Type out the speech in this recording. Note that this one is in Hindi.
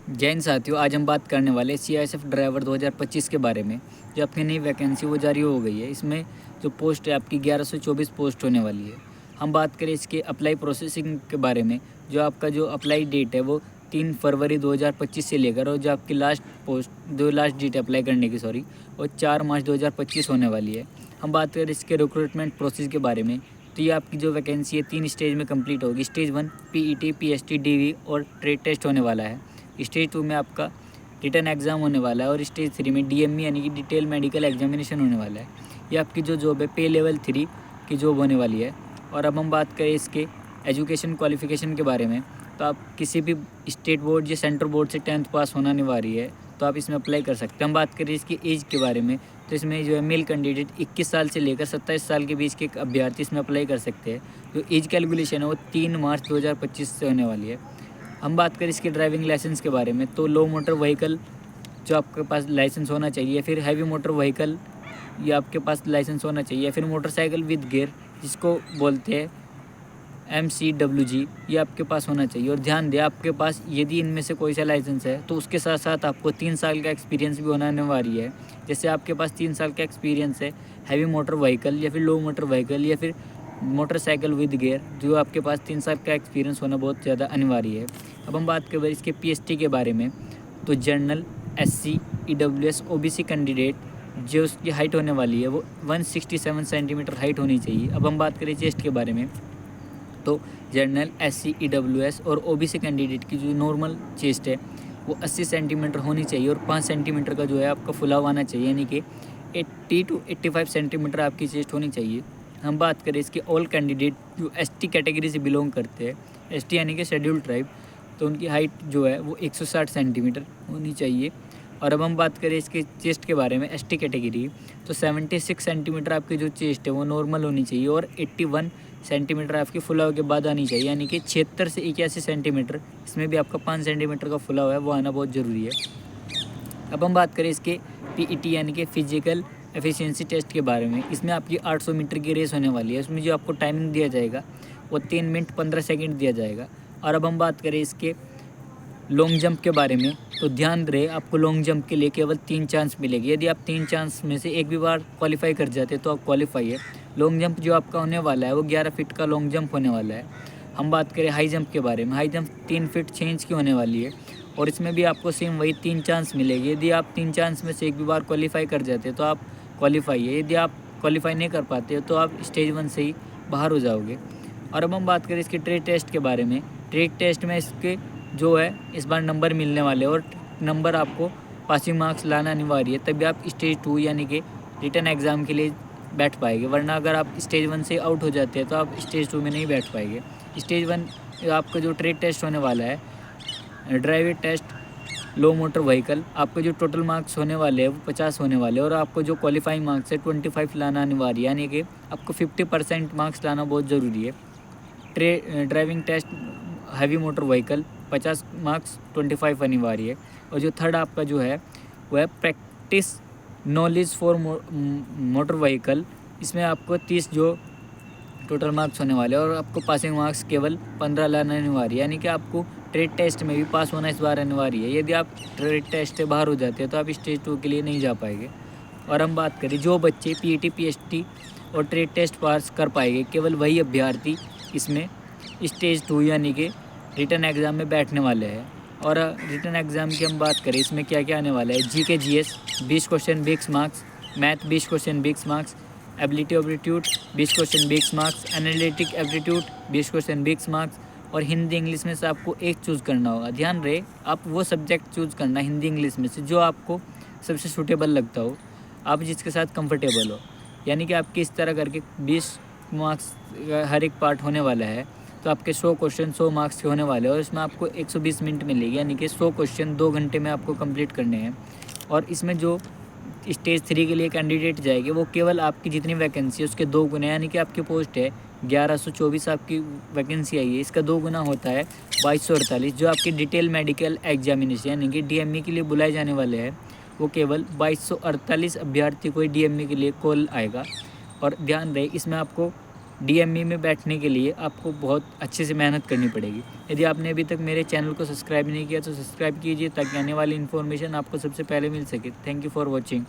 जय हिंद साथियों, आज हम बात करने वाले सीआईएसएफ ड्राइवर 2025 के बारे में। जो आपकी नई वैकेंसी वो जारी हो गई है। इसमें जो पोस्ट है आपकी 1124 पोस्ट होने वाली है। हम बात करें इसके अप्लाई प्रोसेसिंग के बारे में। जो आपका जो अप्लाई डेट है वो 3 फरवरी 2025 से लेकर, और जो आपकी लास्ट डेट अप्लाई करने की वो 4 मार्च 2025 होने वाली है। हम बात करें इसके रिक्रूटमेंट प्रोसेस के बारे में, तो ये आपकी जो वैकेंसी है 3 स्टेज में कंप्लीट होगी। स्टेज 1 पीईटी, पीएसटी, डीवी और ट्रेड टेस्ट होने वाला है। स्टेज 2 में आपका रिटन एग्ज़ाम होने वाला है, और स्टेज 3 में डीएमई यानी कि डिटेल मेडिकल एग्जामिनेशन होने वाला है। ये आपकी जो जॉब है पे लेवल 3 की जॉब होने वाली है। और अब हम बात करें इसके एजुकेशन क्वालिफ़िकेशन के बारे में, तो आप किसी भी स्टेट बोर्ड या सेंट्रल बोर्ड से 10th पास होना अनिवार्य है, तो आप इसमें अप्लाई कर सकते हैं। हम बात करें इसकी एज के बारे में, तो इसमें जो है मेल कैंडिडेट 21 साल से लेकर 27 साल के बीच के एक अभ्यर्थी इसमें अप्लाई कर सकते हैं। जो एज कैलकुलेशन है वो 3 मार्च 2025 से होने वाली है। हम बात करें इसके ड्राइविंग लाइसेंस के बारे में, तो लो मोटर व्हीकल जो आपके पास लाइसेंस होना चाहिए, फिर हैवी मोटर व्हीकल ये आपके पास लाइसेंस होना चाहिए, फिर मोटरसाइकिल विद गियर जिसको बोलते हैं MCWG, ये आपके पास होना चाहिए। और ध्यान दें, आपके पास यदि इनमें से कोई सा लाइसेंस है तो उसके साथ साथ आपको 3 साल का एक्सपीरियंस भी होना अनिवार्य है। जैसे आपके पास 3 साल का एक्सपीरियंस है हैवी मोटर व्हीकल या फिर लो मोटर व्हीकल या फिर मोटरसाइकिल विद गियर, जो आपके पास 3 साल का एक्सपीरियंस होना बहुत ज़्यादा अनिवार्य है। अब हम बात करें इसके पीएसटी के बारे में, तो general, SC, EWS, OBC candidate जो उसकी हाइट होने वाली है वो 167 सेंटीमीटर हाइट होनी चाहिए। अब हम बात करें चेस्ट के बारे में, तो जनरल, SC, EWS और OBC कैंडिडेट की जो नॉर्मल चेस्ट है वो 80 सेंटीमीटर होनी चाहिए, और 5 सेंटीमीटर का जो है आपका फुलाव आना चाहिए, यानी कि 80 to 85 सेंटीमीटर आपकी चेस्ट होनी चाहिए। हम बात करें इसके ऑल कैंडिडेट जो ST कैटेगरी से बिलोंग करते हैं, ST यानी कि शेड्यूल्ड ट्राइब, तो उनकी हाइट जो है वो 160 सेंटीमीटर होनी चाहिए। और अब हम बात करें इसके चेस्ट के बारे में, ST कैटेगरी, तो 76 सेंटीमीटर आपकी जो चेस्ट है वो नॉर्मल होनी चाहिए, और 81 सेंटीमीटर आपकी फुलाव के बाद आनी चाहिए, यानी कि 76 से 81 सेंटीमीटर, इसमें भी आपका 5 सेंटीमीटर का फुलाव है वो आना बहुत ज़रूरी है। अब हम बात करें इसके PET यानी कि फिजिकल एफिशिएंसी टेस्ट के बारे में। इसमें आपकी 800 मीटर की रेस होने वाली है। इसमें जो आपको टाइमिंग दिया जाएगा वो 3 मिनट 15 सेकंड दिया जाएगा। और अब हम बात करें इसके लॉन्ग जंप के बारे में, तो ध्यान रहे आपको लॉन्ग जंप के लिए केवल 3 चांस मिलेगी। यदि आप 3 चांस में से एक भी बार क्वालिफाई कर जाते तो आप क्वालिफाई है। लॉन्ग जंप जो आपका होने वाला है वो 11 फीट का लॉन्ग जंप होने वाला है। हम बात करें हाई जंप के बारे में, हाई जंप 3 फीट 6 इंच की होने वाली है, और इसमें भी आपको सेम वही 3 चांस मिलेगी। यदि आप 3 चांस में से एक भी बार क्वालिफाई कर जाते तो आप क्वालिफाई है। यदि आप क्वालिफाई नहीं कर पाते तो आप स्टेज 1 से ही बाहर हो जाओगे। और अब हम बात करें इसके ट्रेड टेस्ट के बारे में। ट्रेड टेस्ट में इसके जो है इस बार नंबर मिलने वाले, और नंबर आपको पासिंग मार्क्स लाना अनिवार्य है, तभी आप स्टेज 2 यानी कि रिटन एग्ज़ाम के लिए बैठ पाएंगे। वरना अगर आप स्टेज 1 से आउट हो जाते हैं तो आप स्टेज 2 में नहीं बैठ पाएंगे। स्टेज 1 आपका जो ट्रेड टेस्ट होने वाला है, ड्राइविंग टेस्ट, लो मोटर व्हीकल, आपके जो टोटल मार्क्स होने वाले हैं वो 50 होने वाले हैं, और आपको जो क्वालिफाइंग मार्क्स है 25 लाना अनिवार्य है, यानी कि आपको 50% मार्क्स लाना बहुत ज़रूरी है। Driving test heavy motor vehicle 50 marks 25 अनिवार्य है। और जो थर्ड आपका जो है वह practice knowledge for motor vehicle, इसमें आपको 30 जो टोटल मार्क्स होने वाले हैं, और आपको पासिंग मार्क्स केवल 15 लाना अनिवार्य है, यानी कि आपको ट्रेड टेस्ट में भी पास होना इस बार अनिवार्य है। यदि आप ट्रेड टेस्ट से बाहर हो जाते हैं तो आप स्टेज 2 के लिए नहीं जा पाएंगे। और हम बात करें जो बच्चे PET, PST और ट्रेड टेस्ट पास कर पाएंगे, केवल वही अभ्यर्थी इसमें स्टेज 2 यानी कि रिटन एग्ज़ाम में बैठने वाले हैं। और रिटन एग्ज़ाम की हम बात करें, इसमें क्या क्या आने वाला है, GK GS 20 question 20 marks, math 20 question 20 marks, ability aptitude 20 question 20 marks, analytic aptitude 20 question 20 marks, और हिंदी इंग्लिश में से आपको एक चूज़ करना होगा। ध्यान रहे आप वो सब्जेक्ट चूज़ करना हिंदी इंग्लिश में से जो आपको सबसे सूटेबल लगता हो, आप जिसके साथ कंफर्टेबल हो, यानी कि आपकी इस तरह करके 20 मार्क्स हर एक पार्ट होने वाला है। तो आपके 100 क्वेश्चन 100 मार्क्स के होने वाले हैं, और इसमें आपको 120 मिनट मिलेगी, यानी कि 100 क्वेश्चन 2 घंटे में आपको कंप्लीट करने हैं। और इसमें जो स्टेज 3 के लिए कैंडिडेट जाएंगे वो केवल आपकी जितनी वैकेंसी है उसके 2 गुना, यानी कि आपकी पोस्ट है 1124 आपकी वैकेंसी आई है, इसका 2 गुना होता है 2248। जो आपकी डिटेल मेडिकल एग्जामिनेशन यानी कि DME के लिए बुलाए जाने वाले हैं, वो केवल 2248 अभ्यर्थी को ही DME के लिए कॉल आएगा। और ध्यान रहे इसमें आपको DME में बैठने के लिए आपको बहुत अच्छे से मेहनत करनी पड़ेगी। यदि आपने अभी तक मेरे चैनल को सब्सक्राइब नहीं किया तो सब्सक्राइब कीजिए ताकि आने वाली इन्फॉर्मेशन आपको सबसे पहले मिल सके। Thank you for watching.